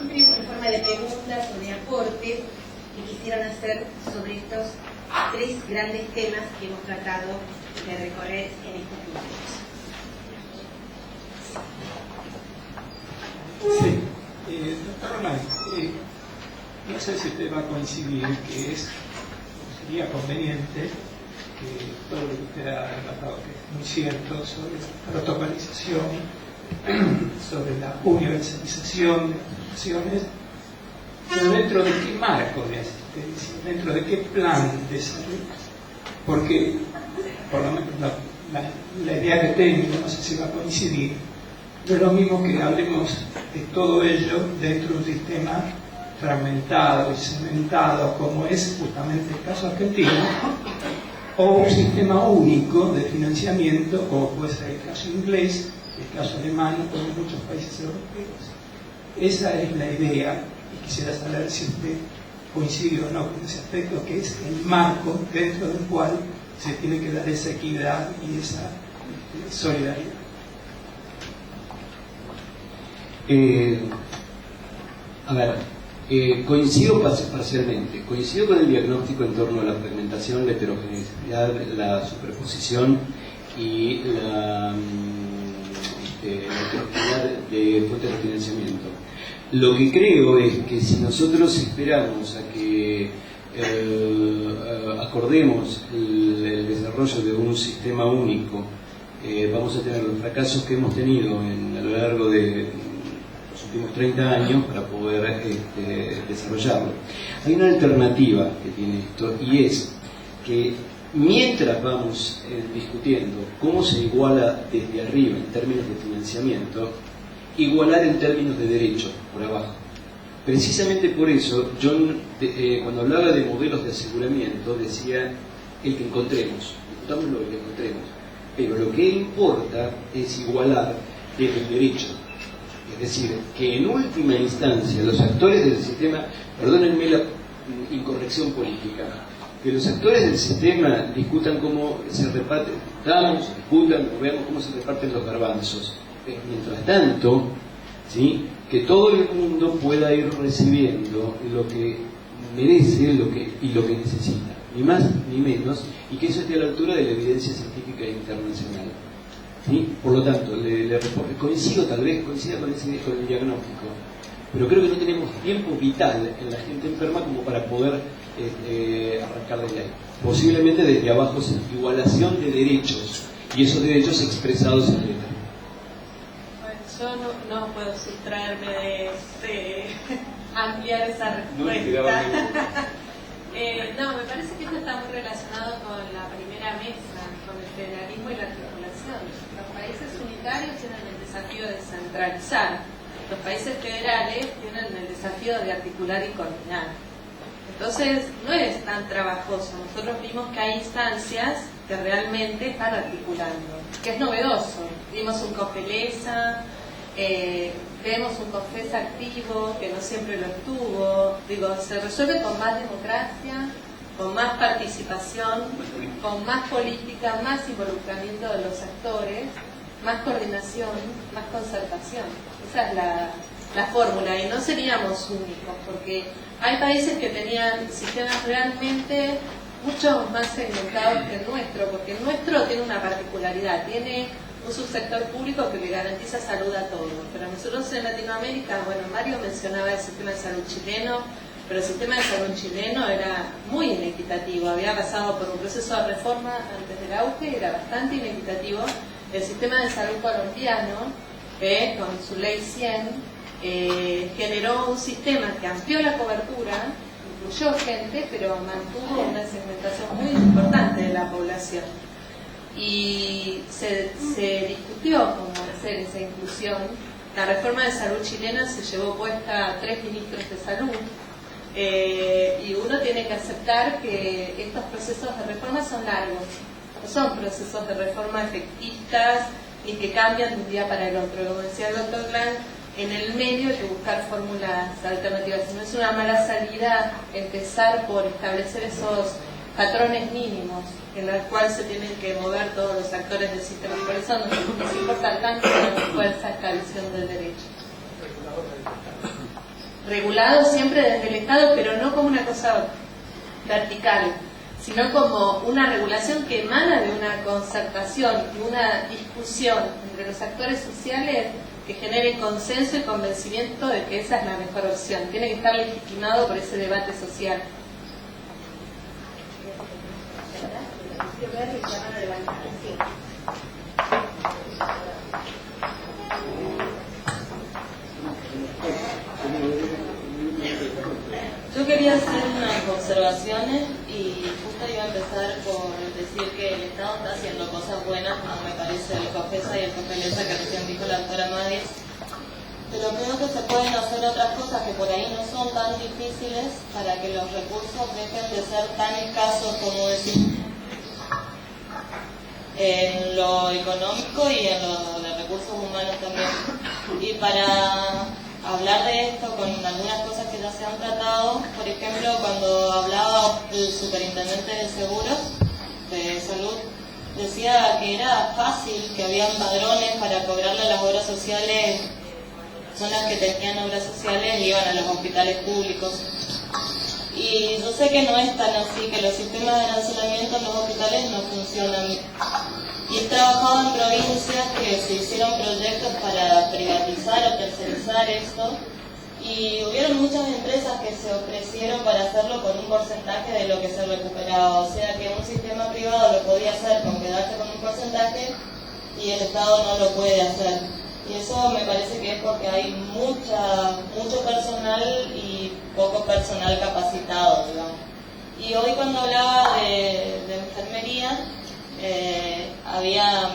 en forma de preguntas o de aportes que quisieran hacer sobre estos 3 grandes temas que hemos tratado de recorrer en estos minutos. Sí, doctor Román, no sé si usted va a coincidir que sería conveniente que todo lo que usted ha relatado, que es muy cierto, sobre la protocolización, sobre la universalización de las prestaciones, pero dentro de qué marco de asistencia, dentro de qué plan de salud, porque por lo menos la idea que tengo, no sé si va a coincidir, no es lo mismo que hablemos de todo ello dentro de un sistema fragmentado y cementado como es justamente el caso argentino, o un sistema único de financiamiento como puede ser el caso inglés, el caso alemán o en muchos países europeos. Esa es la idea y quisiera saber si usted coincido o no con ese aspecto, que es el marco dentro del cual se tiene que dar esa equidad y esa solidaridad. A ver, coincido parcialmente. Coincido con el diagnóstico en torno a la fragmentación, la heterogeneidad, la superposición y la heterogeneidad de fuentes de financiamiento. Lo que creo es que si nosotros esperamos a que acordemos el desarrollo de un sistema único, vamos a tener los fracasos que hemos tenido a lo largo de los últimos 30 años para poder desarrollarlo. Hay una alternativa que tiene esto, y es que mientras vamos discutiendo cómo se iguala desde arriba en términos de financiamiento, igualar en términos de derecho por abajo. Precisamente por eso, yo cuando hablaba de modelos de aseguramiento decía el que encontremos, discutamos lo que encontremos, pero lo que importa es igualar desde el derecho. Es decir, que en última instancia los actores del sistema, perdónenme la incorrección política, que los actores del sistema discutan cómo se reparten, discutan, veamos cómo se reparten los garbanzos. Pero mientras tanto, ¿sí?, que todo el mundo pueda ir recibiendo lo que merece y lo que necesita, ni más ni menos, y que eso esté a la altura de la evidencia científica internacional. ¿Sí? Por lo tanto, coincida con el diagnóstico, pero creo que no tenemos tiempo vital en la gente enferma como para poder arrancar de ahí. Posiblemente desde abajo es igualación de derechos, y esos derechos expresados en letra. Yo no puedo sustraerme de ampliar esa respuesta. No, me parece que esto está muy relacionado con la primera mesa, con el federalismo y la articulación. Los países unitarios tienen el desafío de centralizar. Los países federales tienen el desafío de articular y coordinar. Entonces, no es tan trabajoso. Nosotros vimos que hay instancias que realmente están articulando, que es novedoso. Vimos un COFELESA, vemos un COFES activo, que no siempre lo estuvo. Digo, se resuelve con más democracia, con más participación, con más política, más involucramiento de los actores, más coordinación, más concertación. Esa es la fórmula, y no seríamos únicos, porque hay países que tenían sistemas realmente mucho más segmentados que el nuestro, porque el nuestro tiene una particularidad, tiene un subsector público que le garantiza salud a todos. Pero nosotros en Latinoamérica, bueno, Mario mencionaba el sistema de salud chileno, pero el sistema de salud chileno era muy inequitativo, había pasado por un proceso de reforma antes del auge, era bastante inequitativo. El sistema de salud colombiano, con su ley 100, generó un sistema que amplió la cobertura, incluyó gente, pero mantuvo una segmentación muy importante de la población. Y se discutió cómo hacer esa inclusión. La reforma de salud chilena se llevó puesta a 3 ministros de salud, y uno tiene que aceptar que estos procesos de reforma son largos, no son procesos de reforma efectistas ni que cambian de un día para el otro. Como decía el doctor Glan, en el medio hay que buscar fórmulas alternativas. No es una mala salida empezar por establecer esos patrones mínimos en los cuales se tienen que mover todos los actores del sistema. Por eso nos importa tanto la fuerza establección del derecho. Regulado siempre desde el Estado, pero no como una cosa vertical, sino como una regulación que emana de una concertación y una discusión entre los actores sociales que genere consenso y convencimiento de que esa es la mejor opción. Tiene que estar legitimado por ese debate social. Yo quería hacer unas observaciones y justo iba a empezar por decir que el Estado está haciendo cosas buenas, como me parece el COFESA y el COFELESA que recién dijo la doctora Madis, pero creo que se pueden hacer otras cosas que por ahí no son tan difíciles para que los recursos dejen de ser tan escasos como decir en lo económico y en lo de recursos humanos también. Y para hablar de esto con algunas cosas que ya se han tratado. Por ejemplo, cuando hablaba el superintendente de seguros de salud, decía que era fácil, que habían padrones para cobrarle a las obras sociales, personas que tenían obras sociales iban a los hospitales públicos. Y yo sé que no es tan así, que los sistemas de arancelamiento en los hospitales no funcionan. Y he trabajado en provincias que se hicieron proyectos para privatizar o tercerizar esto, y hubieron muchas empresas que se ofrecieron para hacerlo con un porcentaje de lo que se recuperaba. O sea que un sistema privado lo podía hacer con quedarse con un porcentaje y el Estado no lo puede hacer. Y eso me parece que es porque hay mucho personal y poco personal capacitado, digamos. Y hoy cuando hablaba de enfermería, había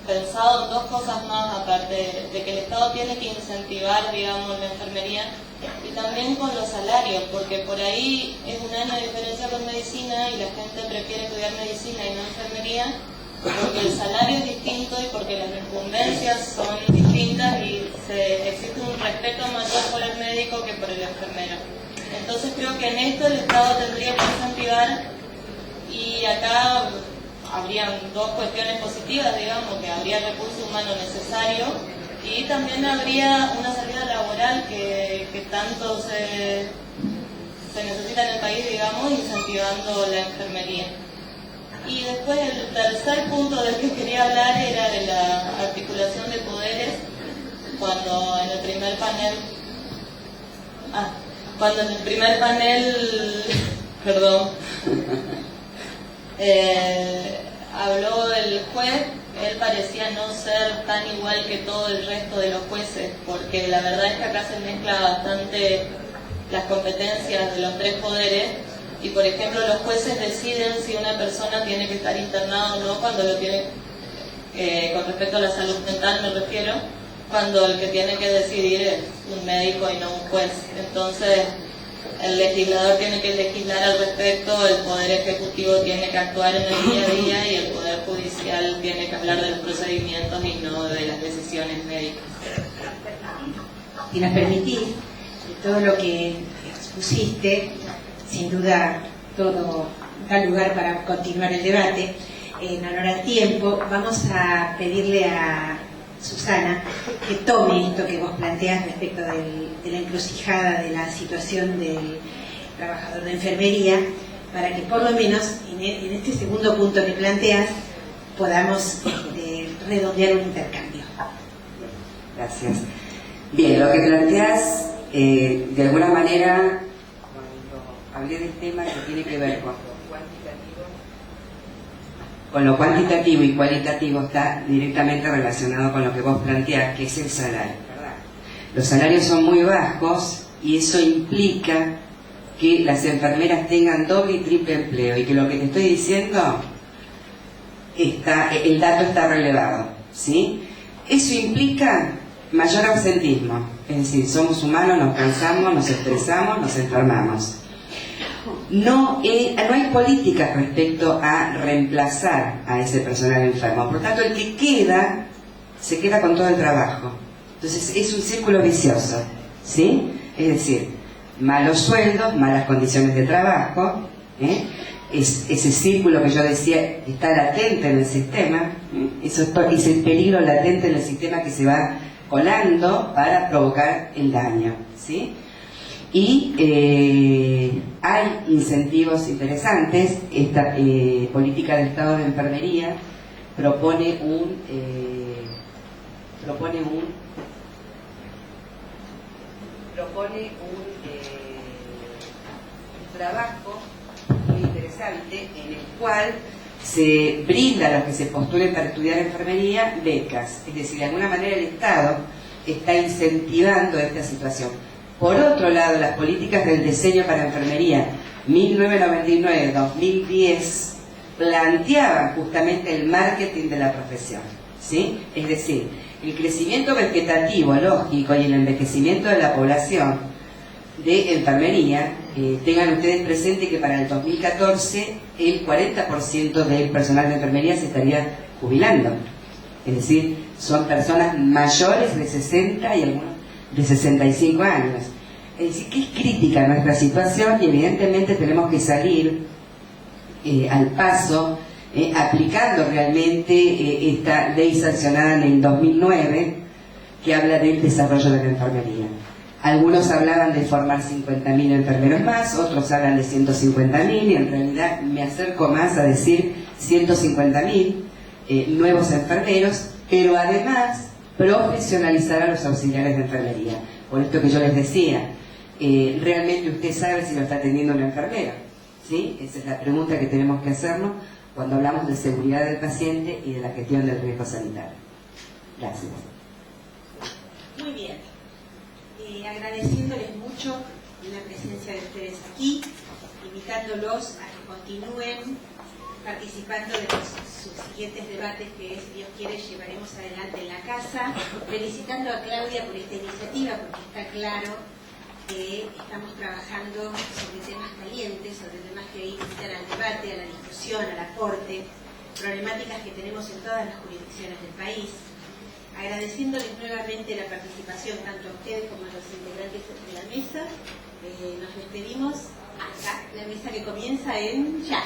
pensado en dos cosas más, aparte de que el Estado tiene que incentivar, digamos, la enfermería, y también con los salarios, porque por ahí es una gran diferencia con medicina y la gente prefiere estudiar medicina y no enfermería, porque el salario es distinto y porque las incumbencias son distintas y existe un respeto mayor por el médico que por el enfermero. Entonces creo que en esto el Estado tendría que incentivar, y acá habrían dos cuestiones positivas, digamos, que habría el recurso humano necesario y también habría una salida laboral que tanto se necesita en el país, digamos, incentivando la enfermería. Y después el tercer punto del que quería hablar era de la articulación de poderes, cuando en el primer panel, perdón, habló del juez. Él parecía no ser tan igual que todo el resto de los jueces, porque la verdad es que acá se mezcla bastante las competencias de los tres poderes, y por ejemplo los jueces deciden si una persona tiene que estar internada o no, cuando lo tiene, con respecto a la salud mental me refiero, cuando el que tiene que decidir es un médico y no un juez. Entonces el legislador tiene que legislar al respecto, el Poder Ejecutivo tiene que actuar en el día a día y el Poder Judicial tiene que hablar de los procedimientos y no de las decisiones médicas. Si nos permitís, de todo lo que expusiste, sin duda todo da lugar para continuar el debate. En honor al tiempo, vamos a pedirle a Susana que tome esto que vos planteás respecto de la encrucijada de la situación del trabajador de enfermería, para que por lo menos en este segundo punto que planteas podamos redondear un intercambio. Gracias. Bien, lo que planteas, de alguna manera, cuando hablé del tema que tiene que ver con lo cuantitativo y cualitativo, está directamente relacionado con lo que vos planteás, que es el salario, ¿verdad? Los salarios son muy bajos y eso implica que las enfermeras tengan doble y triple empleo, y que lo que te estoy diciendo, el dato está relevado, ¿sí? Eso implica mayor ausentismo, es decir, somos humanos, nos cansamos, nos estresamos, nos enfermamos. No hay políticas respecto a reemplazar a ese personal enfermo, por tanto el que queda, se queda con todo el trabajo. Entonces es un círculo vicioso, ¿sí? Es decir, malos sueldos, malas condiciones de trabajo, ese círculo que yo decía está latente en el sistema, ese peligro latente en el sistema que se va colando para provocar el daño, ¿sí? Y hay incentivos interesantes. Esta política de Estado de enfermería propone un trabajo muy interesante en el cual se brinda a los que se postulen para estudiar enfermería becas, es decir, de alguna manera el Estado está incentivando esta situación. Por otro lado, las políticas del diseño para enfermería 1999-2010 planteaban justamente el marketing de la profesión, ¿sí? Es decir, el crecimiento vegetativo lógico y el envejecimiento de la población de enfermería. Tengan ustedes presente que para el 2014 el 40% del personal de enfermería se estaría jubilando, Es decir, son personas mayores de 60 y algunos de 65 años. Es decir, que es crítica nuestra situación y evidentemente tenemos que salir al paso aplicando realmente esta ley sancionada en el 2009 que habla del desarrollo de la enfermería. Algunos hablaban de formar 50.000 enfermeros más, otros hablan de 150.000 y en realidad me acerco más a decir 150.000 nuevos enfermeros, pero además profesionalizar a los auxiliares de enfermería. Por esto que yo les decía, ¿realmente usted sabe si lo está atendiendo una enfermera? ¿Sí? Esa es la pregunta que tenemos que hacernos cuando hablamos de seguridad del paciente y de la gestión del riesgo sanitario. Gracias. Muy bien. Agradeciéndoles mucho la presencia de ustedes aquí, invitándolos a que continúen participando de los siguientes debates que, si Dios quiere, llevaremos adelante en la casa, felicitando a Claudia por esta iniciativa, porque está claro que estamos trabajando sobre temas calientes, sobre temas que invitan al debate, a la discusión, al aporte, problemáticas que tenemos en todas las jurisdicciones del país. Agradeciéndoles nuevamente la participación tanto a ustedes como a los integrantes de la mesa. Nos despedimos hasta la mesa que comienza en ya.